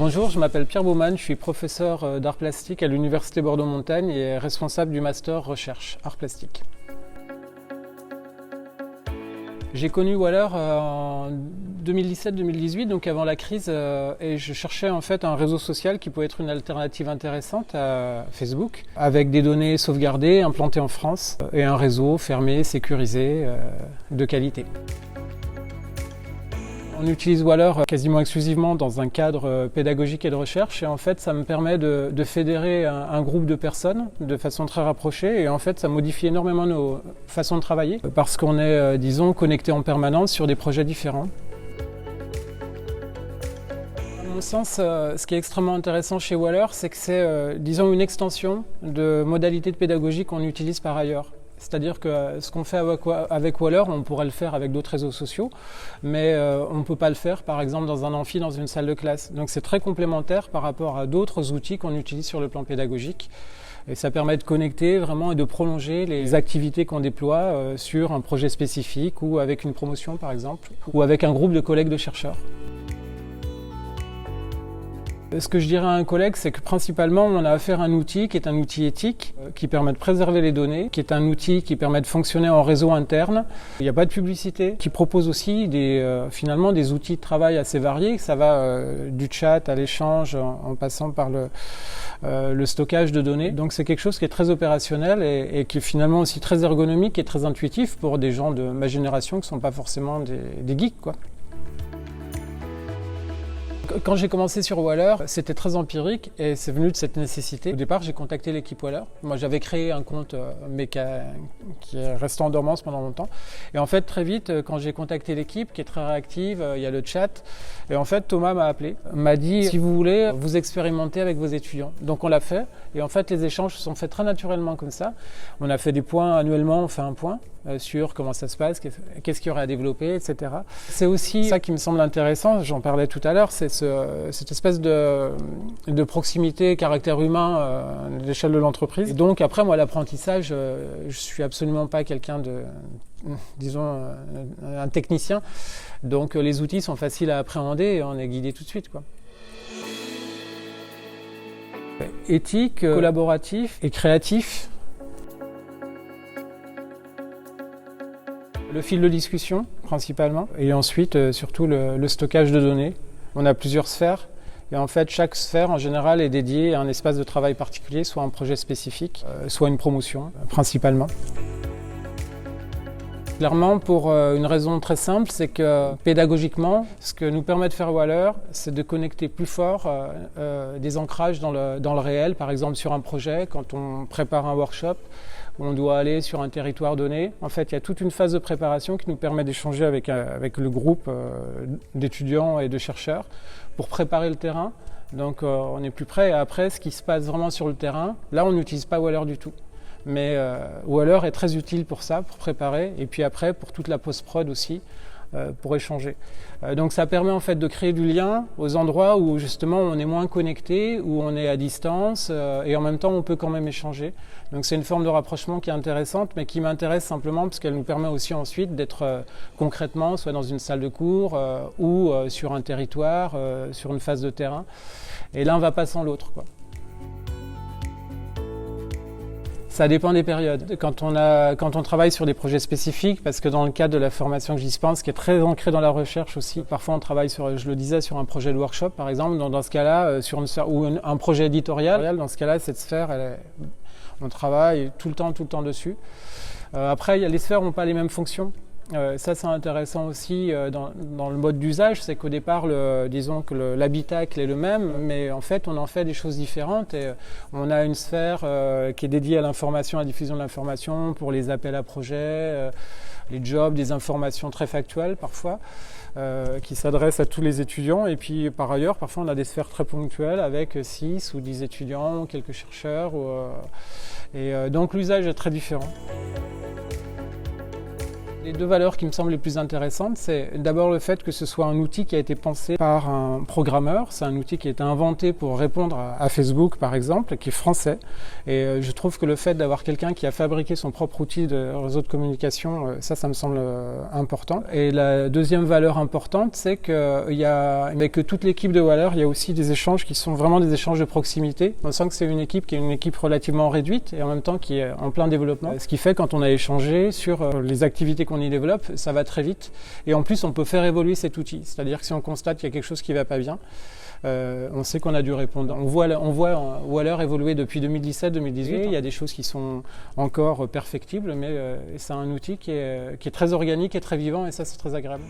Bonjour, je m'appelle Pierre Baumann, je suis professeur d'art plastique à l'Université Bordeaux-Montaigne et responsable du master recherche art plastique. J'ai connu Waller en 2017-2018, donc avant la crise, et je cherchais en fait un réseau social qui pouvait être une alternative intéressante à Facebook, avec des données sauvegardées, implantées en France, et un réseau fermé, sécurisé, de qualité. On utilise Waller quasiment exclusivement dans un cadre pédagogique et de recherche et en fait ça me permet de fédérer un groupe de personnes de façon très rapprochée et en fait ça modifie énormément nos façons de travailler parce qu'on est, disons, connecté en permanence sur des projets différents. À mon sens, ce qui est extrêmement intéressant chez Waller, c'est que c'est, disons, une extension de modalités de pédagogie qu'on utilise par ailleurs. C'est-à-dire que ce qu'on fait avec Waller, on pourrait le faire avec d'autres réseaux sociaux, mais on ne peut pas le faire, par exemple, dans un amphi, dans une salle de classe. Donc c'est très complémentaire par rapport à d'autres outils qu'on utilise sur le plan pédagogique. Et ça permet de connecter vraiment et de prolonger les activités qu'on déploie sur un projet spécifique ou avec une promotion, par exemple, ou avec un groupe de collègues de chercheurs. Ce que je dirais à un collègue, c'est que principalement on a affaire à un outil qui est un outil éthique, qui permet de préserver les données, qui est un outil qui permet de fonctionner en réseau interne. Il n'y a pas de publicité, qui propose aussi finalement des outils de travail assez variés. Ça va du chat à l'échange en passant par le stockage de données. Donc c'est quelque chose qui est très opérationnel et qui est finalement aussi très ergonomique et très intuitif pour des gens de ma génération qui ne sont pas forcément des geeks, quoi. Quand j'ai commencé sur Waller, c'était très empirique et c'est venu de cette nécessité. Au départ, j'ai contacté l'équipe Waller. Moi, j'avais créé un compte, mais qui est resté en dormance pendant longtemps. Et en fait, très vite, quand j'ai contacté l'équipe, qui est très réactive, il y a le chat. Et en fait, Thomas m'a appelé, m'a dit, si vous voulez, vous expérimentez avec vos étudiants. Donc, on l'a fait. Et en fait, les échanges se sont faits très naturellement comme ça. On a fait des points annuellement, on fait un point sur comment ça se passe, qu'est-ce qu'il y aurait à développer, etc. C'est aussi ça qui me semble intéressant, j'en parlais tout à l'heure, c'est cette espèce de proximité, caractère humain à l'échelle de l'entreprise. Et donc après, moi, l'apprentissage, je suis absolument pas quelqu'un de, disons, un technicien. Donc les outils sont faciles à appréhender et on est guidé tout de suite, quoi. Éthique, collaboratif et créatif. Le fil de discussion, principalement, et ensuite, surtout, le stockage de données. On a plusieurs sphères, et en fait, chaque sphère, en général, est dédiée à un espace de travail particulier, soit un projet spécifique, soit une promotion, principalement. Clairement, pour une raison très simple, c'est que pédagogiquement, ce que nous permet de faire Waller, c'est de connecter plus fort des ancrages dans le réel, par exemple sur un projet, quand on prépare un workshop, où on doit aller sur un territoire donné. En fait, il y a toute une phase de préparation qui nous permet d'échanger avec le groupe d'étudiants et de chercheurs pour préparer le terrain. Donc on est plus prêt. Et après, ce qui se passe vraiment sur le terrain, là, on n'utilise pas Waller du tout. Mais Waller est très utile pour ça, pour préparer, et puis après pour toute la post-prod aussi, pour échanger. Donc ça permet en fait de créer du lien aux endroits où justement on est moins connecté, où on est à distance, et en même temps on peut quand même échanger. Donc c'est une forme de rapprochement qui est intéressante, mais qui m'intéresse simplement parce qu'elle nous permet aussi ensuite d'être concrètement soit dans une salle de cours ou sur un territoire, sur une phase de terrain. Et l'un va pas sans l'autre, quoi. Ça dépend des périodes. Quand on travaille sur des projets spécifiques, parce que dans le cadre de la formation que j'y pense, qui est très ancrée dans la recherche aussi, parfois on travaille sur, je le disais, sur un projet de workshop par exemple, dans ce cas-là, sur une sphère, ou un projet éditorial, dans ce cas-là, cette sphère, on travaille tout le temps dessus. Après, les sphères n'ont pas les mêmes fonctions. Ça c'est intéressant aussi dans le mode d'usage, c'est qu'au départ, disons que l'habitacle est le même, mais en fait on en fait des choses différentes et on a une sphère qui est dédiée à l'information, à la diffusion de l'information pour les appels à projets, les jobs, des informations très factuelles parfois, qui s'adressent à tous les étudiants. Et puis par ailleurs, parfois on a des sphères très ponctuelles avec 6 ou 10 étudiants, quelques chercheurs, donc l'usage est très différent. Les deux valeurs qui me semblent les plus intéressantes, c'est d'abord le fait que ce soit un outil qui a été pensé par un programmeur. C'est un outil qui a été inventé pour répondre à Facebook, par exemple, qui est français. Et je trouve que le fait d'avoir quelqu'un qui a fabriqué son propre outil de réseau de communication, ça me semble important. Et la deuxième valeur importante, c'est qu'avec toute l'équipe de Waller, il y a aussi des échanges qui sont vraiment des échanges de proximité. On sent que c'est une équipe qui est une équipe relativement réduite et en même temps qui est en plein développement. Ce qui fait quand on a échangé sur les activités qu'on y développe, ça va très vite. Et en plus, on peut faire évoluer cet outil. C'est-à-dire que si on constate qu'il y a quelque chose qui ne va pas bien, on sait qu'on a dû répondre. On voit Waller évoluer depuis 2017-2018. Il y a des choses qui sont encore perfectibles, mais c'est un outil qui est très organique et très vivant, et ça, c'est très agréable.